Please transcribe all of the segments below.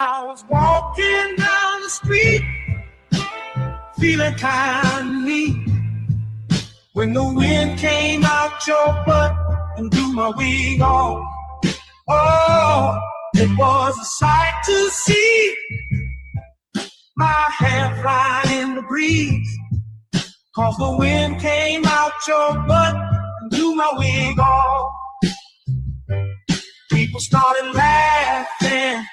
I was walking down the street, feeling kindly, when the wind came out your butt and blew my wig off. Oh, it was a sight to see, my hair flying in the breeze, 'cause the wind came out your butt and blew my wig off. People started laughing,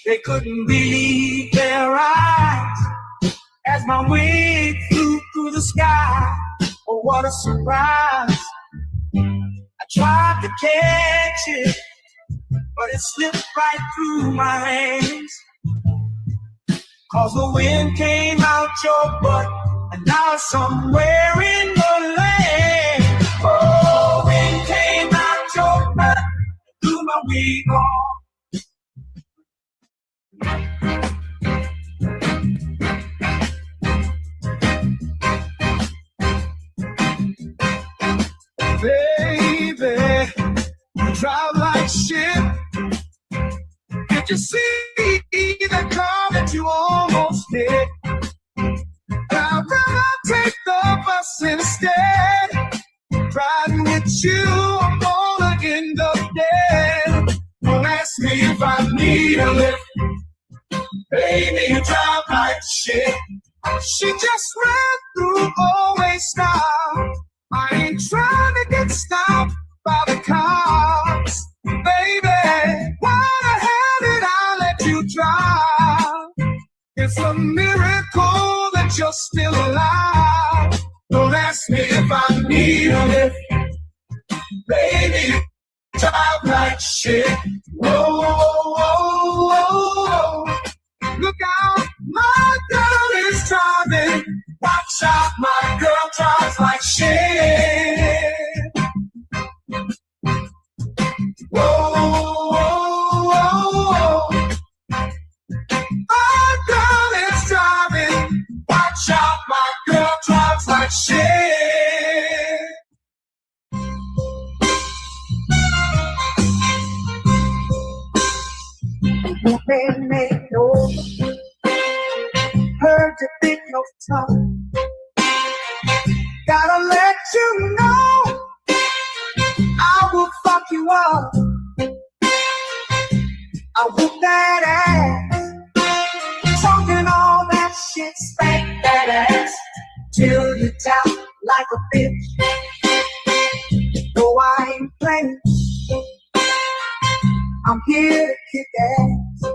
they couldn't believe their eyes, as my wig flew through the sky. Oh, what a surprise. I tried to catch it, but it slipped right through my hands, 'cause the wind came out your butt, and now it's somewhere in the land. Oh, wind came out your butt, blew my wig off. Baby, you drive like shit. Did you see that car that you almost hit? I'd rather take the bus instead. Riding with you, I'm gonna end up dead. Don't ask me if I need a lift. Baby, you drive like shit. She just ran through always stop. I ain't trying to get stopped by the cops. Baby, why the hell did I let you drive? It's a miracle that you're still alive. Don't ask me if I need a lift. Baby, you drive like shit. Whoa, whoa, whoa, whoa, whoa. Look out, my girl is driving. Watch out, my girl drives like shit. Whoa, whoa, whoa, whoa. My girl is driving. Watch out, my girl drives like shit. No. Heard you think no tongue. Gotta let you know I will fuck you up. I whoop that ass, talking all that shit, spank that ass till you tap like a bitch. No, I ain't playing. I'm here to kick ass.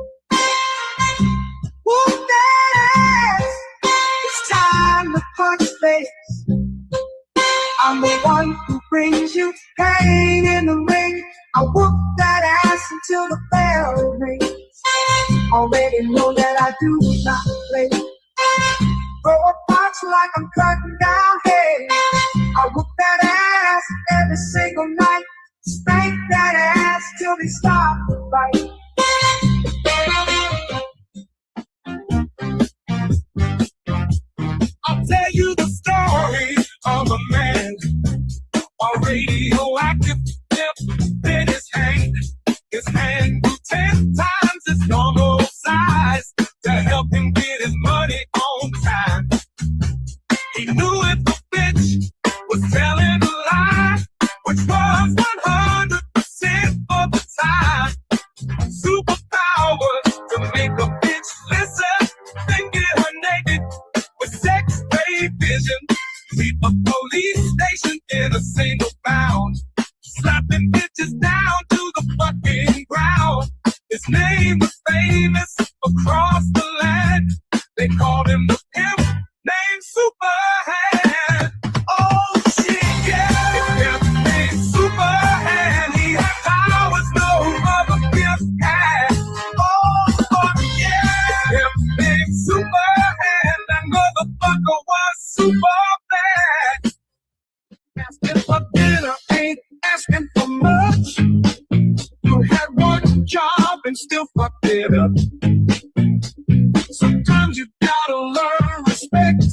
Whoop that ass. It's time to punch face. I'm the one who brings you pain in the ring. I whoop that ass until the bell rings. Already know that I do not play. Throw a punch like I'm cutting down hay. I whoop that ass every single night. Spank that ass till they stop the fight. I'll tell you the story of a man, a radioactive tip in his hand. His hand grew 10 times its normal size to help him get his money on time. He knew if the bitch was telling a lie, which was 100% of the time. Superpowers to make a bitch listen, then get her naked with sex-ray vision. Keep a police station in a single bound, slapping bitches down to the fucking ground. His name was famous across the land. They called him the pimp named Superhand. Oh shit, yeah, the pimp named Superhand. He had powers no other pimp had. Oh fuck yeah, pimp named Superhand. That motherfucker was super bad. Asking for dinner ain't asking for much. You had one job and still fucked it up. Sometimes you gotta learn respect.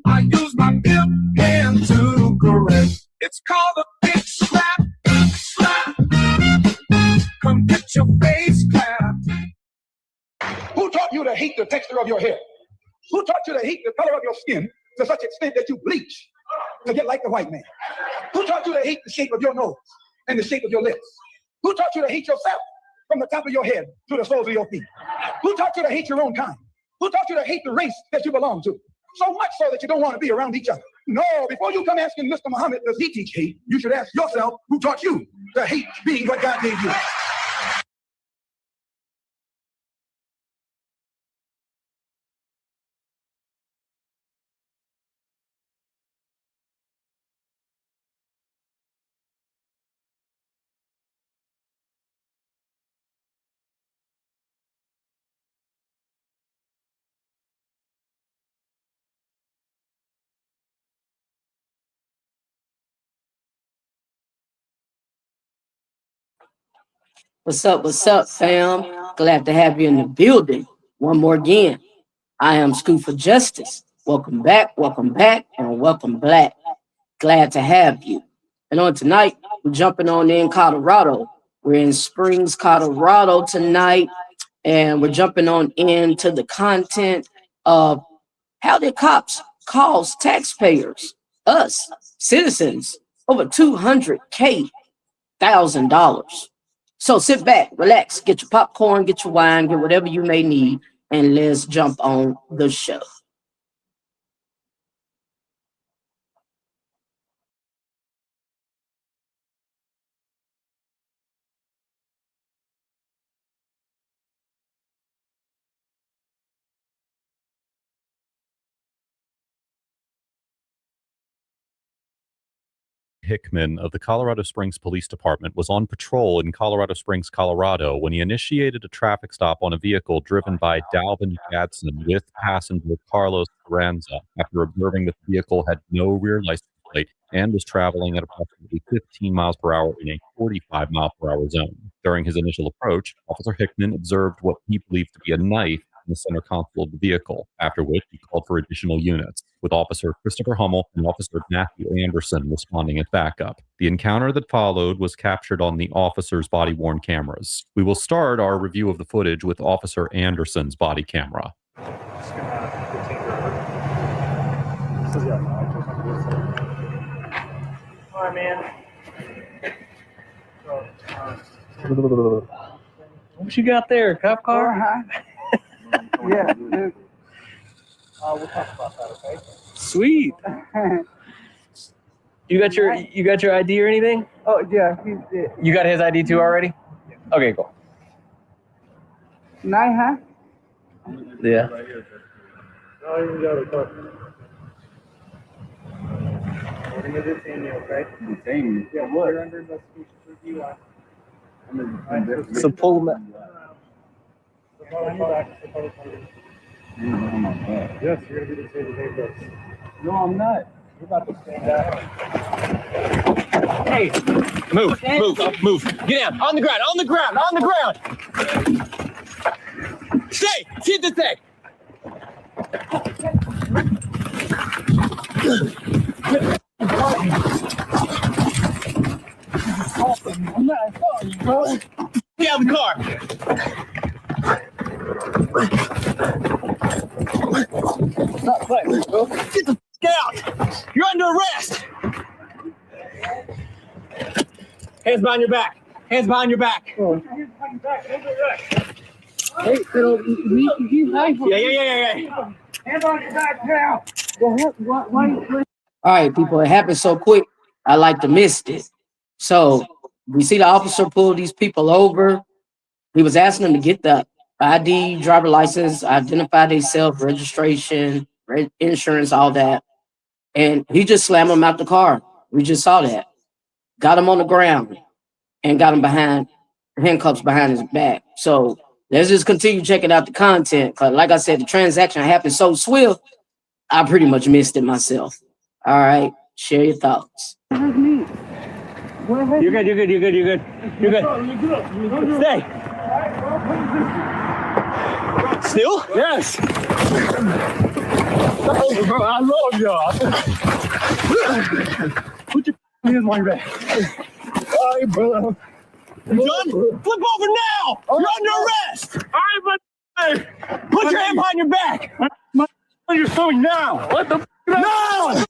I use my pimp hand to correct. It's called a bitch slap, slap. Come get your face clapped. to hate the texture of your hair? Who taught you to hate the color of your skin to such extent that you bleach to get like the white man? Who taught you to hate the shape of your nose and the shape of your lips? Who taught you to hate yourself from the top of your head to the soles of your feet? Who taught you to hate your own kind? Who taught you to hate the race that you belong to? So much so that you don't want to be around each other. No, before you come asking Mr. Muhammad, does he teach hate? You should ask yourself, who taught you to hate being what God gave you? What's up, fam? Glad to have you in the building. One more again. I am Scoop for Justice. Welcome back, and welcome back. Glad to have you. And on tonight, we're jumping on in Colorado. We're in Springs, Colorado tonight, and we're jumping on into the content of how did cops cost taxpayers, us, citizens, over $200,000. So sit back, relax, get your popcorn, get your wine, get whatever you may need, and let's jump on the show. Hickman of the Colorado Springs Police Department was on patrol in Colorado Springs, Colorado, when he initiated a traffic stop on a vehicle driven by Dalvin Gadsden with passenger Carlos Carranza after observing that the vehicle had no rear license plate and was traveling at approximately 15 miles per hour in a 45 mile per hour zone. During his initial approach, Officer Hickman observed what he believed to be a knife in the center console of the vehicle, after which he called for additional units, with Officer Christopher Hummel and Officer Matthew Anderson responding as backup. The encounter that followed was captured on the officer's body-worn cameras. We will start our review of the footage with Officer Anderson's body camera. All right, man. What you got there, cop car? Yeah, dude. We'll talk about that, okay? Sweet. You got your ID or anything? Oh yeah, he's You got his ID too already? Okay, cool. nice, huh? Yeah. We're gonna detain you, okay? Detain Yeah, what? we're under investigation for DUI. So pull him. Yes, you're gonna be detained with handcuffs. No, I'm not. You're about to stand down. Hey, move. Get down. On the ground. Stay. Keep the thing. I'm not sorry, bro. Get out of the car. Stop fighting, bro. Get out. You're under arrest. Hands behind your back. Hey, pero he's high for Yeah. Hands on your back now. Why? All right, people, it happened so quick, I like to miss it. So we see the officer pull these people over. He was asking them to get the ID, driver license, identify themselves, registration, insurance, all that. And he just slammed them out the car. We just saw that. Got him on the ground and got him behind handcuffs behind his back. So let's just continue checking out the content. Cause like I said, the transaction happened so swift, I pretty much missed it myself. All right, share your thoughts. You're good. Stay. Still? Yes. Bro, I love y'all. Put your hands on your back. All right, bro. You done? Flip over now. You're under arrest. All right, but Put your hand behind your back. You're coming now. What the? No!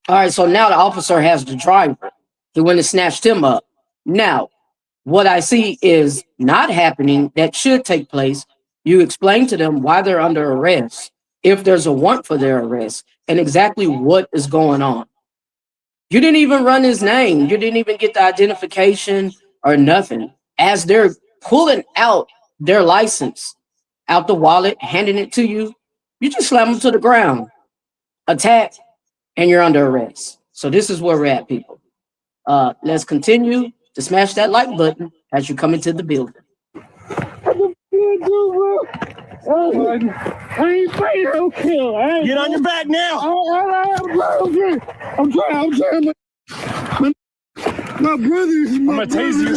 All right, so now the officer has the driver. He went and snatched him up. Now, what I see is not happening that should take place. You explain to them why they're under arrest, if there's a warrant for their arrest, and exactly what is going on. You didn't even run his name. You didn't even get the identification or nothing. As they're pulling out their license out the wallet, handing it to you, you just slam them to the ground, attack, and you're under arrest. So this is where we're at, people. Let's continue to smash that like button as you come into the building. I ain't fighting no kill. Get on your back now. I'm trying. My brothers. I'm gonna tase you.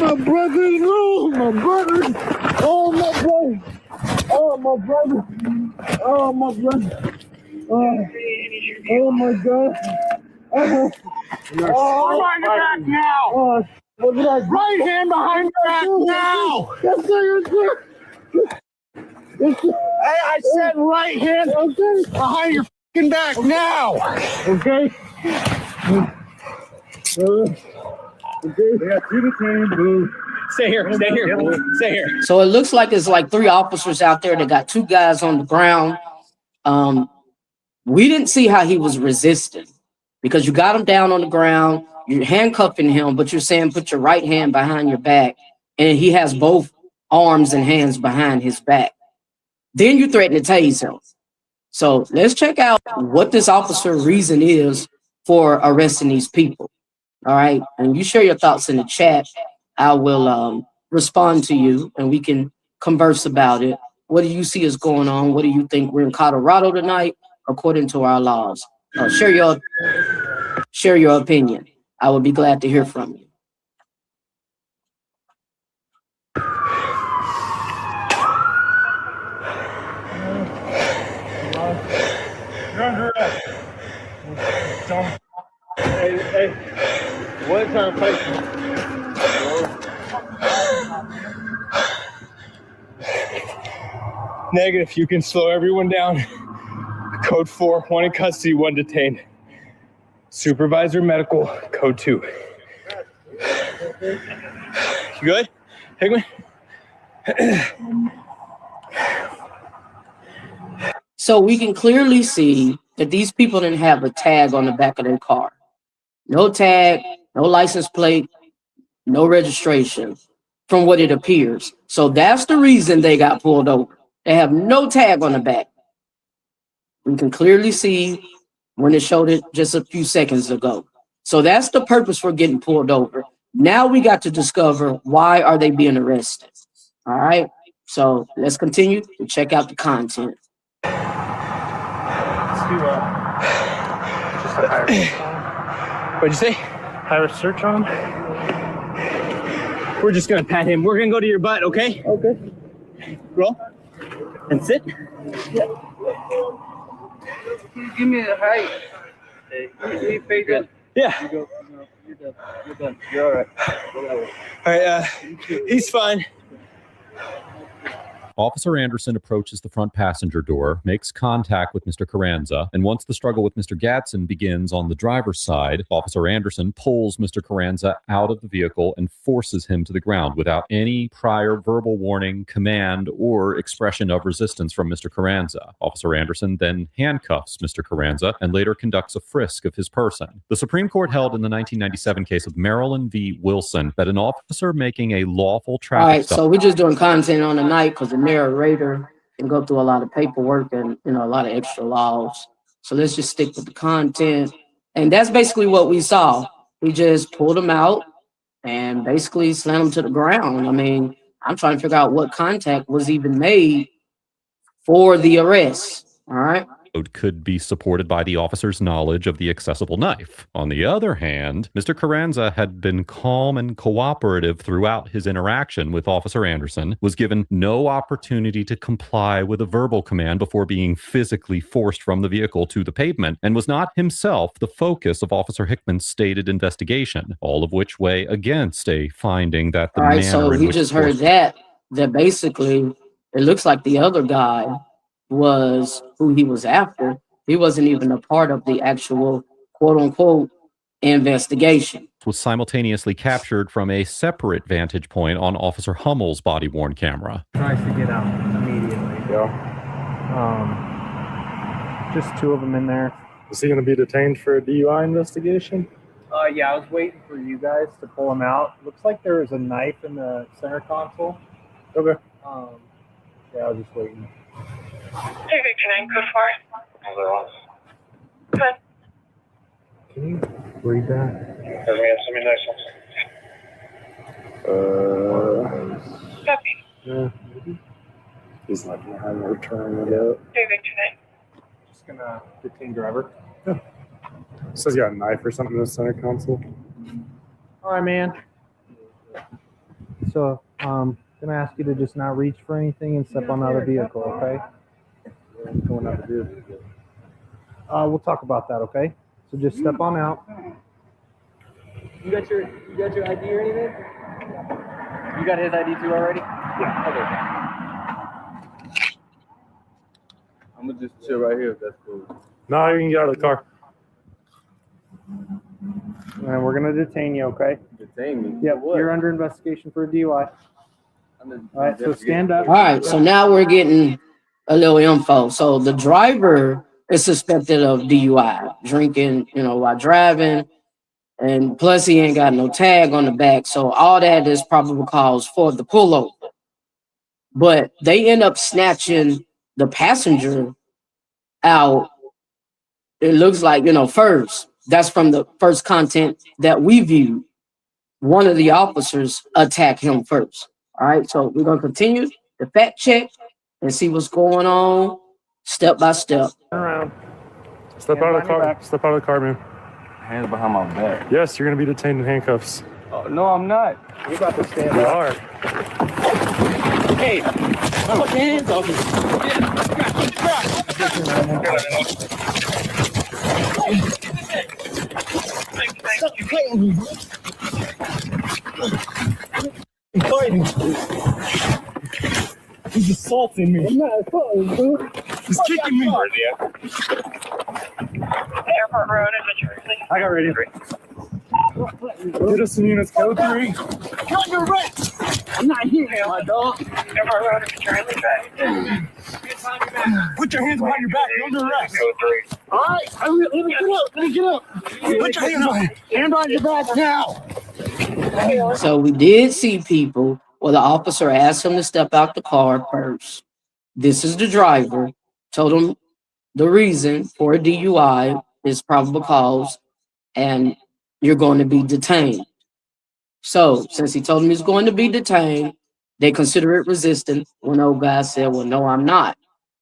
My brothers. No, my brothers. Oh, my brother. Oh, my brother. Oh, my brother. Oh my God. I'm on your back now. Right hand behind your back now. Hey, I said right hand behind your fucking back now. Okay. We got 2 to 10, boo. Stay here. Stay here. Stay here. So it looks like there's like 3 officers out there that got 2 guys on the ground. We didn't see how he was resisting because you got him down on the ground, you're handcuffing him, but you're saying put your right hand behind your back, and he has both arms and hands behind his back. Then you threaten to tase him. So let's check out what this officer reason is for arresting these people. All right. And you share your thoughts in the chat. I will respond to you and we can converse about it. What do you see is going on? What do you think? We're in Colorado tonight, according to our laws. Share your opinion. I would be glad to hear from you. You're under arrest. Hey, what kind of place? Negative. You can slow everyone down. Code 4, 1 in custody, 1 detained. Supervisor medical, code 2. You good, Hickman? So we can clearly see that these people didn't have a tag on the back of their car. No tag, no license plate, no registration from what it appears. So that's the reason they got pulled over. They have no tag on the back. We can clearly see when it showed it just a few seconds ago. So that's the purpose for getting pulled over. Now we got to discover why are they being arrested. All right. So let's continue to check out the content. What'd you say? Hire a search on? We're just gonna pat him. We're gonna go to your butt, okay? Okay. Roll. And sit. Give me a height. You fade up. Yeah. You're done. You're all right. All right, he's fine. Officer Anderson approaches the front passenger door, makes contact with Mr. Carranza, and once the struggle with Mr. Gadsden begins on the driver's side, Officer Anderson pulls Mr. Carranza out of the vehicle and forces him to the ground without any prior verbal warning, command, or expression of resistance from Mr. Carranza. Officer Anderson then handcuffs Mr. Carranza and later conducts a frisk of his person. The Supreme Court held in the 1997 case of Maryland v. Wilson that an officer making a lawful traffic All right, stop. so we're just doing content on the night because the narrator can go through a lot of paperwork and a lot of extra laws. So let's just stick with the content. And that's basically what we saw. We just pulled him out and basically slammed him to the ground. I mean, I'm trying to figure out what contact was even made for the arrest. All right. could be supported by the officer's knowledge of the accessible knife. On the other hand, Mr. Carranza had been calm and cooperative throughout his interaction with Officer Anderson, was given no opportunity to comply with a verbal command before being physically forced from the vehicle to the pavement, and was not himself the focus of Officer Hickman's stated investigation, all of which weigh against a finding that the All right, manner so in he which just force- heard that basically it looks like the other guy was who he was after. He wasn't even a part of the actual quote unquote investigation. was simultaneously captured from a separate vantage point on Officer Hummel's body-worn camera. Tries to get out immediately. Yeah. Just two of them in there. Is he going to be detained for a DUI investigation? Yeah, I was waiting for you guys to pull him out. Looks like there was a knife in the center console. Okay. Yeah, I was just waiting. Hey, Victor 9, code 4. Good. Can you read that? Copy. Yeah. He's not going to have a return it up. Hey, Victor 9. Just gonna detain driver. Says you got a knife or something in the center console. All right, man. So, gonna ask you to just not reach for anything and step on the other vehicle, okay? What's going on to do? We'll talk about that, okay? So just step on out. You got your ID or anything? You got his ID too already? Yeah. Okay. I'm gonna just chill right here if that's cool. No, you can get out of the car. And we're gonna detain you, okay? Detain me? Yep. What? You're under investigation for a DUI. I'm All right, so stand up. All right, so now we're getting a little info. So the driver is suspected of DUI, drinking, while driving, and plus he ain't got no tag on the back. So all that is probable cause for the pullover. But they end up snatching the passenger out. It looks like, first. That's from the first content that we viewed. One of the officers attacked him first. All right, so we're going to continue the fact check and see what's going on step by step. Turn around. Step out of the car. Step out of the car, man. Hands behind my back. Yes, you're going to be detained in handcuffs. Oh, no, I'm not. You're about to stand You up. are. Hey, put your hands off me. He's assaulting me. I'm not assaulting, dude. He's kicking me. Airport Road in New Jersey. I got ready. Get us some units. Code 3. I'm not here, my dog. Airport Road in New Jersey. Put your hands behind your back. You're under arrest. Code 3. All right, let me get up. Let me get up. Put your hands on. Hand on your back now. So we did see people where the officer asked him to step out the car first. This is the driver. Told him the reason for a DUI is probable cause, and you're going to be detained. So since he told him he's going to be detained, they consider it resistant when old guy said, well, no, I'm not.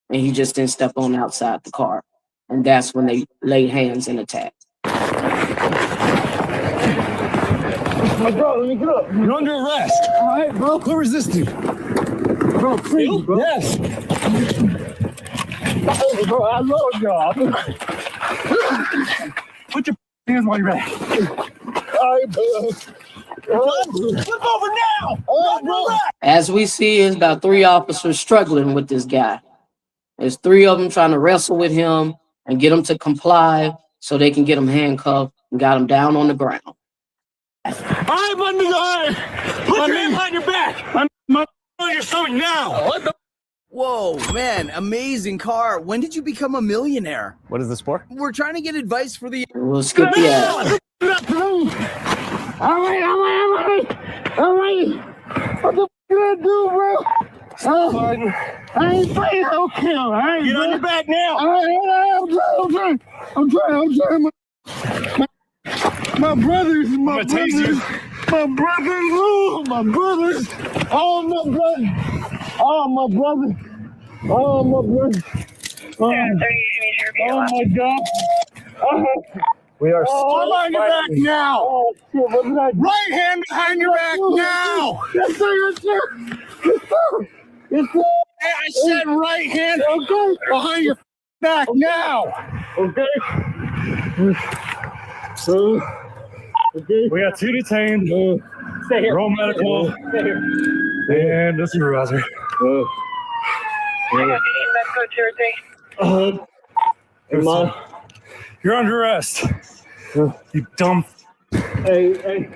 And he just didn't step on outside the car. And that's when they laid hands and attacked. My bro, let me get up. You're under arrest. All right, bro. Quit resisting. Bro, please, bro. Yes. Oh, bro, I love y'all. Put your hands on your back. All right, bro. Flip over now. All right, bro. As we see, is about 3 officers struggling with this guy. There's 3 of them trying to wrestle with him and get him to comply so they can get him handcuffed and got him down on the ground. I'm under the arm. Put your hands on your back. I'm on your stomach now. What the? Whoa, man, amazing car. When did you become a millionaire? What is this for? We're trying to get advice for the... We'll skip the ad. All right. What the f*** did I do, bro? I ain't fighting no kill, all right? Get on your back now. All right, I'm trying. My brothers, oh, my brothers, oh, my brothers, oh, my brother, Oh, Yeah, 30, you need your vehicle. oh my God. Oh, We are oh, Behind your back now. oh shit, what did I do? Right hand behind your back now. Yes, sir, yes, sir. Yes, sir. Yes, sir. Hey, I said right hand Okay. behind your back now. Okay. Okay. We got 2 detained. Stay here. Roll medical. Stay here. And the supervisor. I got the medical to rotate. You're under arrest. You dumb. Hey.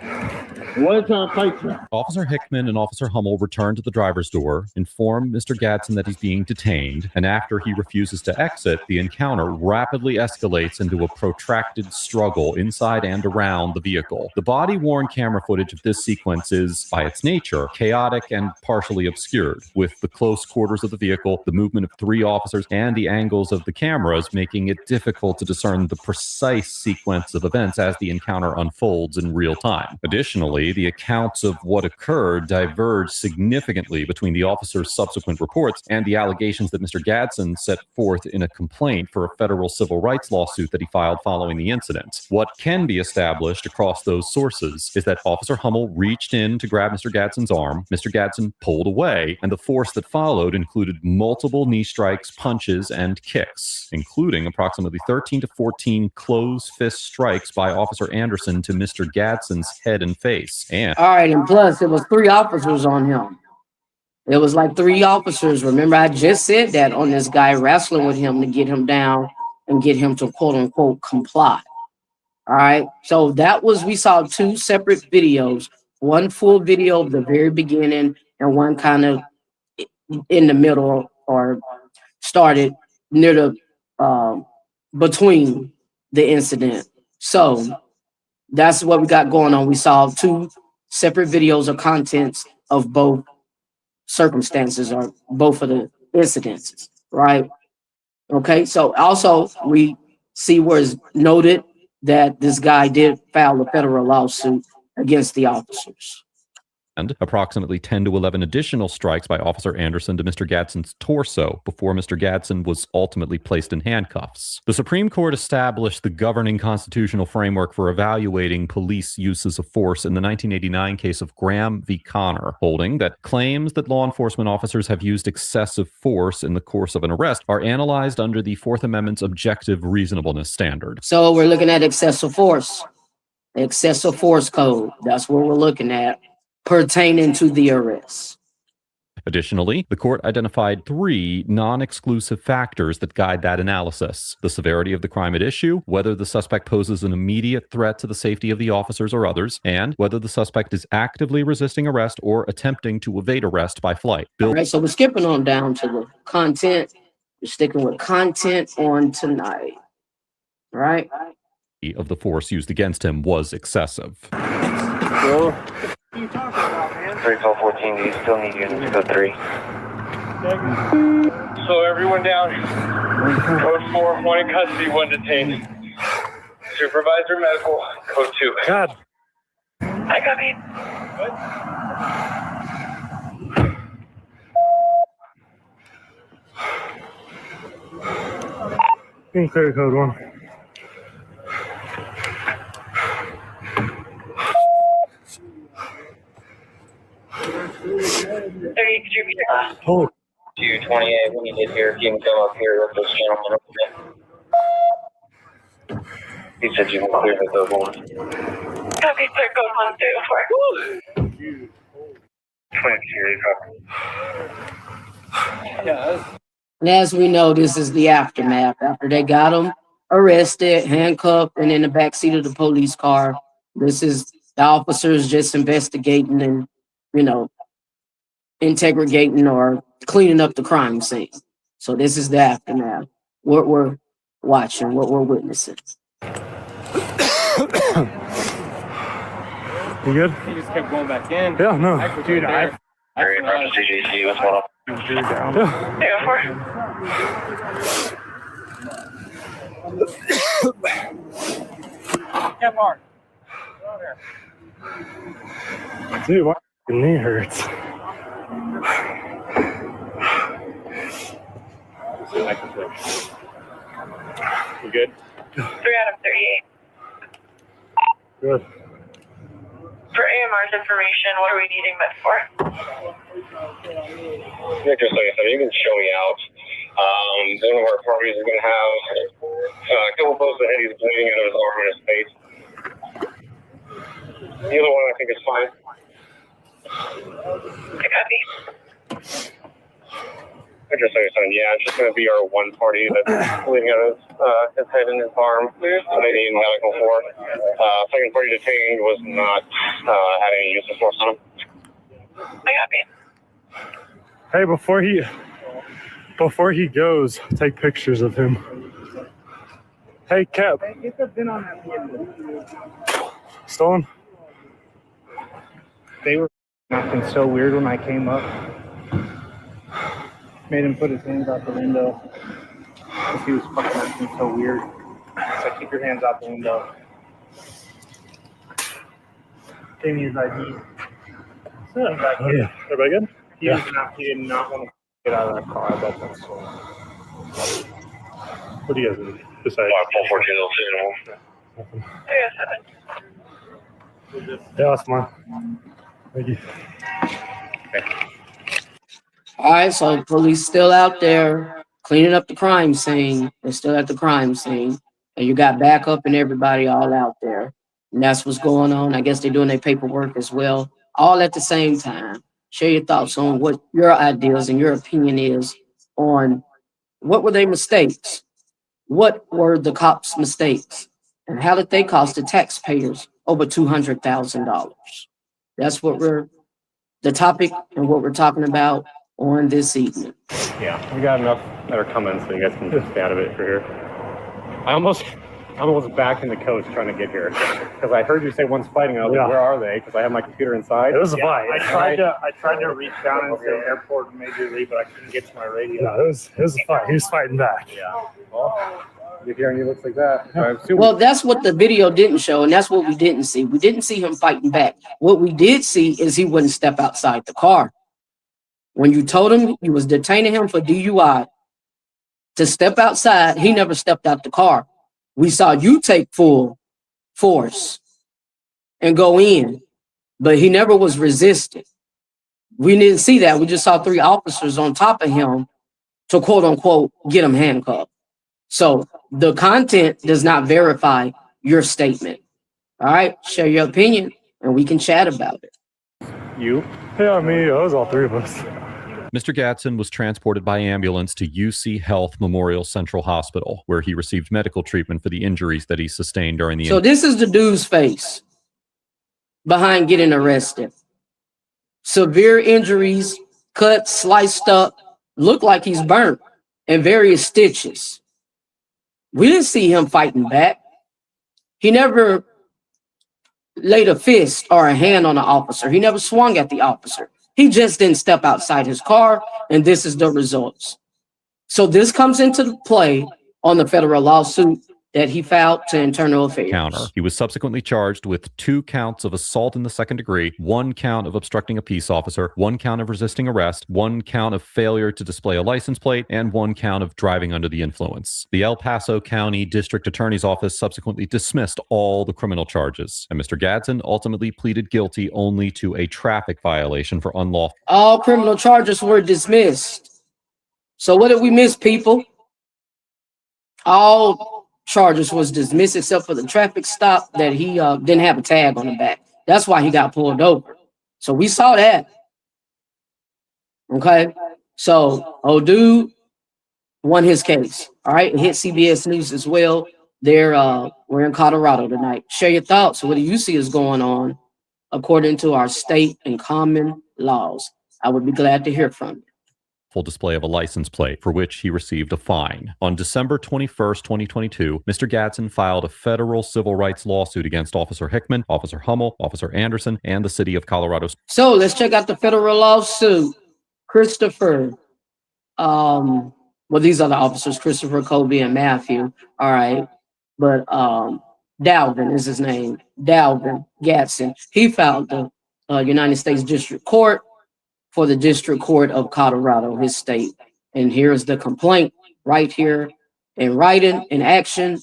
What's our fight track? Officer Hickman and Officer Hummel return to the driver's door, inform Mr. Gadsden that he's being detained, and after he refuses to exit, the encounter rapidly escalates into a protracted struggle inside and around the vehicle. The body-worn camera footage of this sequence is, by its nature, chaotic and partially obscured, with the close quarters of the vehicle, the movement of 3 officers, and the angles of the cameras making it difficult to discern the precise sequence of events as the encounter unfolds in real time. Additionally, the accounts of what occurred diverge significantly between the officer's subsequent reports and the allegations that Mr. Gadsden set forth in a complaint for a federal civil rights lawsuit that he filed following the incident. What can be established across those sources is that Officer Hummel reached in to grab Mr. Gadsden's arm, Mr. Gadsden pulled away, and the force that followed included multiple knee strikes, punches, and kicks, including approximately 13 to 14 closed fist strikes by Officer Anderson to Mr. Gadsden's head and face. And All right, and plus it was 3 officers on him. It was like 3 officers. Remember, I just said that on this guy wrestling with him to get him down and get him to quote unquote comply. All right. So that was, we saw 2 separate videos, one full video of the very beginning and one kind of in the middle or started near the between the incident. So that's what we got going on. We saw 2 separate videos or contents of both circumstances or both of the incidences, right? Okay, so also we see where it's noted that this guy did file a federal lawsuit against the officers. and approximately 10 to 11 additional strikes by Officer Anderson to Mr. Gadsden's torso before Mr. Gadsden was ultimately placed in handcuffs. The Supreme Court established the governing constitutional framework for evaluating police uses of force in the 1989 case of Graham v. Connor, holding that claims that law enforcement officers have used excessive force in the course of an arrest are analyzed under the Fourth Amendment's objective reasonableness standard. So we're looking at excessive force code. That's what we're looking at pertaining to the arrest. Additionally, the court identified 3 non-exclusive factors that guide that analysis: the severity of the crime at issue, whether the suspect poses an immediate threat to the safety of the officers or others, and whether the suspect is actively resisting arrest or attempting to evade arrest by flight. All right, so we're skipping on down to the content. We're sticking with content on tonight, right? Of the force used against him was excessive. What are you talking about, man? 3414, do you still need units to go 3? Slow everyone down. Code 4, 1 in custody, 1 detained. Supervisor medical, code 2. God. I copy. Being clear, code 1. Oh. 228, when you get here, if you can come up here with this gentleman over there. He said you can clear the code 1. Copy, clear code 1 through 4. 22, copy. And as we know, this is the aftermath. After they got him arrested, handcuffed, and in the backseat of the police car, this is the officers just investigating and, integrating or cleaning up the crime scene. So this is the aftermath. What we're watching, what we're witnessing. You good? He just kept going back in. Yeah, no. Dude, I Very much CGC, what's going on? Yeah. Yeah, 4. kept hard. Dude, my knee hurts. You good? 3 out of 38. Good. For AMR's information, what are we needing med for? Victor 77, you can show me out. One of our parties is going to have a couple posts ahead. He's bleeding out of his arm and his face. The other one I think is fine. I copy. Victor 77, yeah, it's just going to be our one party that's bleeding out of his head and his arm. They need medical for. Second party detained was not had any use of force on him. I copy. Hey, before he goes, take pictures of him. Hey, Cap. Get the VIN on that vehicle. Stolen? They were acting so weird when I came up. Made him put his hands out the window because he was fucking acting so weird. So keep your hands out the window. Gave me his ID. Yeah. Everybody good? He did not want to get out of that car. I bet that's so. What do you guys decide? 414 307. Yeah, that's fine. Thank you. All right, so police still out there cleaning up the crime scene. They're still at the crime scene. And you got backup and everybody all out there. And that's what's going on. I guess they're doing their paperwork as well, all at the same time. Share your thoughts on what your ideas and your opinion is on what were their mistakes? What were the cops' mistakes? And how did they cost the taxpayers over $200,000? That's what the topic and what we're talking about on this evening. Yeah, we got enough that are coming, so you guys can just stay out of it for here. I almost back in the coach trying to get here because I heard you say one's fighting. I was like, where are they? Because I have my computer inside. It was a fight. I tried to reach down and say airport immediately, but I couldn't get to my radio. No, it was a fight. He was fighting back. Yeah. Well, get here and he looks like that. So I assume Well, that's what the video didn't show, and that's what we didn't see. We didn't see him fighting back. What we did see is he wouldn't step outside the car. When you told him you was detaining him for DUI to step outside, he never stepped out the car. We saw you take full force and go in, but he never was resistant. We didn't see that. We just saw 3 officers on top of him to quote unquote get him handcuffed. So the content does not verify your statement. All right, share your opinion and we can chat about it. you. Yeah, me. It was all 3 of us. Mr. Gadsden was transported by ambulance to UC Health Memorial Central Hospital, where he received medical treatment for the injuries that he sustained during the So this is the dude's face behind getting arrested. Severe injuries, cut, sliced up, look like he's burnt, and various stitches. We didn't see him fighting back. He never laid a fist or a hand on the officer. He never swung at the officer. He just didn't step outside his car, and this is the results. So this comes into play on the federal lawsuit that he filed to Internal Affairs. counter. He was subsequently charged with 2 counts of assault in the second degree, 1 count of obstructing a peace officer, 1 count of resisting arrest, 1 count of failure to display a license plate, and 1 count of driving under the influence. The El Paso County District Attorney's Office subsequently dismissed all the criminal charges, and Mr. Gadsden ultimately pleaded guilty only to a traffic violation for unlawful. All criminal charges were dismissed. So what did we miss, people? All charges was dismissed except for the traffic stop that he didn't have a tag on the back. That's why he got pulled over. So we saw that. Okay. So old dude won his case. All right. It hit CBS News as well. We're in Colorado tonight. Share your thoughts. What do you see is going on according to our state and common laws? I would be glad to hear from you. Full display of a license plate, for which he received a fine. On December 21st, 2022, Mr. Gadsden filed a federal civil rights lawsuit against Officer Hickman, Officer Hummel, Officer Anderson, and the city of Colorado. So let's check out the federal lawsuit. Christopher, well, these are the officers, Christopher, Kobe, and Matthew. All right. But Dalvin is his name. Dalvin Gadsden. He filed the United States District Court for the District Court of Colorado, his state. And here's the complaint right here in writing, in action,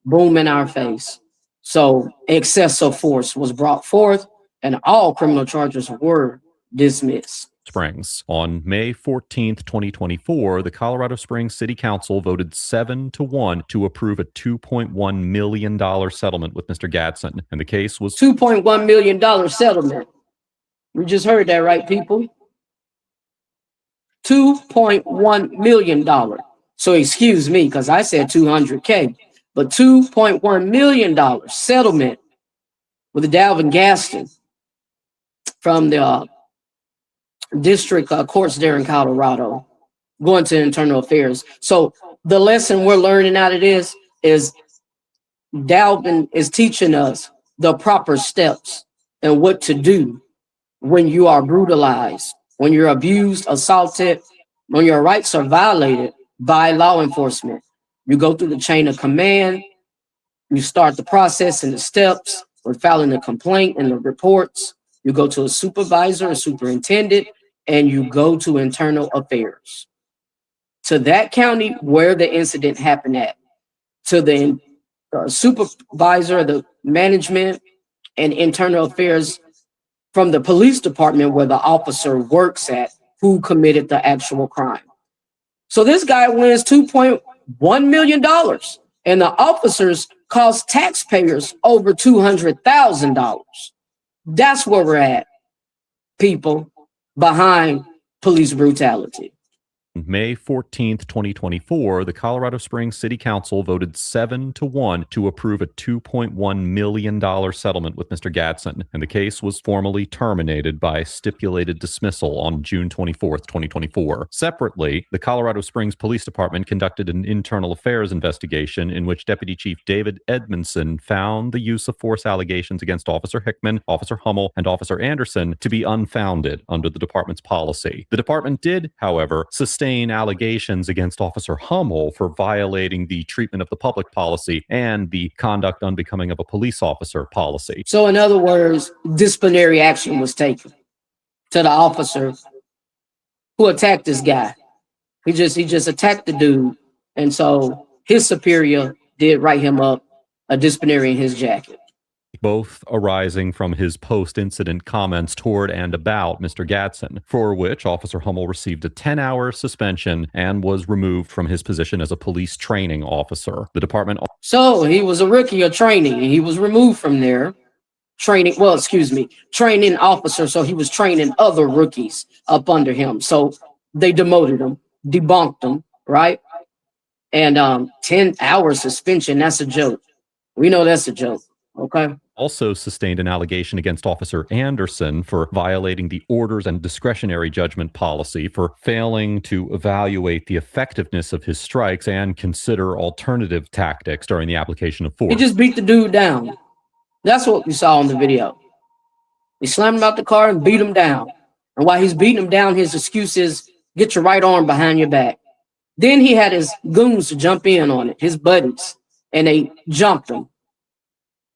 boom in our face. So excessive force was brought forth and all criminal charges were dismissed. Springs. On May 14th, 2024, the Colorado Springs City Council voted 7-1 to approve a $2.1 million settlement with Mr. Gadsden, and the case was $2.1 million settlement. We just heard that, right, people? $2.1 million. So excuse me, because I said 200K, but $2.1 million settlement with the Dalvin Gaston from the district courts there in Colorado, going to internal affairs. So the lesson we're learning out of this is Dalvin is teaching us the proper steps and what to do when you are brutalized, when you're abused, assaulted, when your rights are violated by law enforcement. You go through the chain of command, you start the process and the steps with filing a complaint and the reports. You go to a supervisor, a superintendent, and you go to internal affairs. To that county where the incident happened at, to the supervisor, the management, and internal affairs from the police department where the officer works at who committed the actual crime. So this guy wins $2.1 million, and the officers cost taxpayers over $200,000. That's where we're at, people, behind police brutality. May 14th, 2024, the Colorado Springs City Council voted 7-1 to approve a $2.1 million settlement with Mr. Gadsden, and the case was formally terminated by stipulated dismissal on June 24th, 2024. Separately, the Colorado Springs Police Department conducted an internal affairs investigation in which Deputy Chief David Edmondson found the use of force allegations against Officer Hickman, Officer Hummel, and Officer Anderson to be unfounded under the department's policy. The department did, however, sustain allegations against Officer Hummel for violating the treatment of the public policy and the conduct unbecoming of a police officer policy. So in other words, disciplinary action was taken to the officer who attacked this guy. He just attacked the dude. And so his superior did write him up a disciplinary in his jacket. Both arising from his post-incident comments toward and about Mr. Gadsden, for which Officer Hummel received a 10-hour suspension and was removed from his position as a police training officer. The department... So he was a rookie of training, and he was removed from there. Training officer, so he was training other rookies up under him. So they demoted him, debunked him, right? And 10-hour suspension, that's a joke. We know that's a joke, okay? Also sustained an allegation against Officer Anderson for violating the orders and discretionary judgment policy, for failing to evaluate the effectiveness of his strikes and consider alternative tactics during the application of force. He just beat the dude down. That's what we saw in the video. He slammed him out the car and beat him down. And while he's beating him down, his excuse is, get your right arm behind your back. Then he had his goons to jump in on it, his buddies, and they jumped him.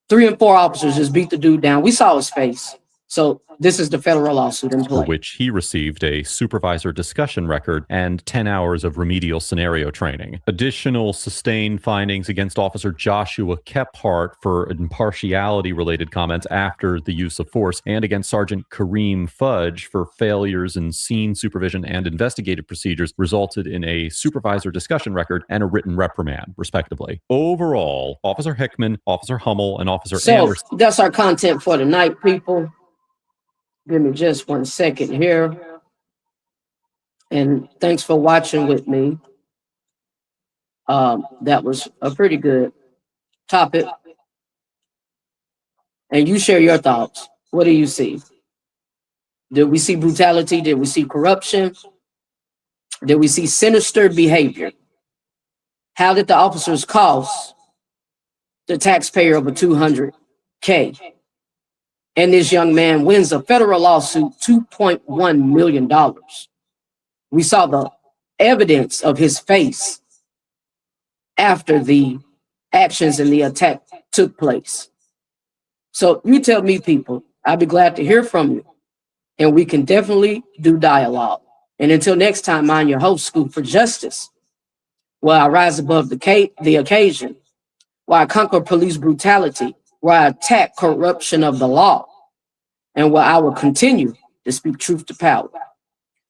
3 and 4 officers just beat the dude down. We saw his face. So this is the federal lawsuit in play, for which he received a supervisor discussion record and 10 hours of remedial scenario training. Additional sustained findings against Officer Joshua Kephart for impartiality-related comments after the use of force, and against Sergeant Kareem Fudge for failures in scene supervision and investigative procedures, resulted in a supervisor discussion record and a written reprimand, respectively. Overall, Officer Hickman, Officer Hummel, and Officer Anderson... So that's our content for tonight, people. Give me just 1 second here. And thanks for watching with me. That was a pretty good topic. And you share your thoughts. What do you see? Did we see brutality? Did we see corruption? Did we see sinister behavior? How did the officers cost the taxpayer over $200K? And this young man wins a federal lawsuit, $2.1 million. We saw the evidence of his face after the actions and the attack took place. So you tell me, people, I'd be glad to hear from you. And we can definitely do dialogue. And until next time, I'm your host, Scoop for Justice. where I rise above the occasion, where I conquer police brutality, where I attack corruption of the law, and where I will continue to speak truth to power.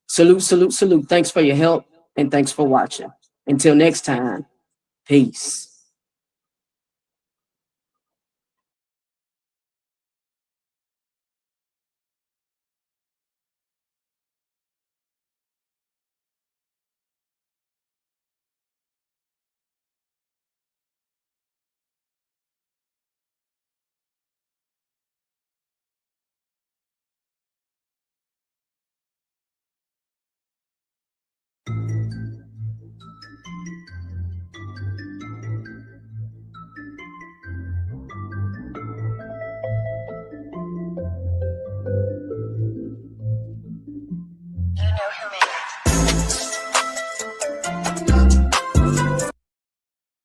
Salute, salute, salute. Thanks for your help, and thanks for watching. Until next time, peace.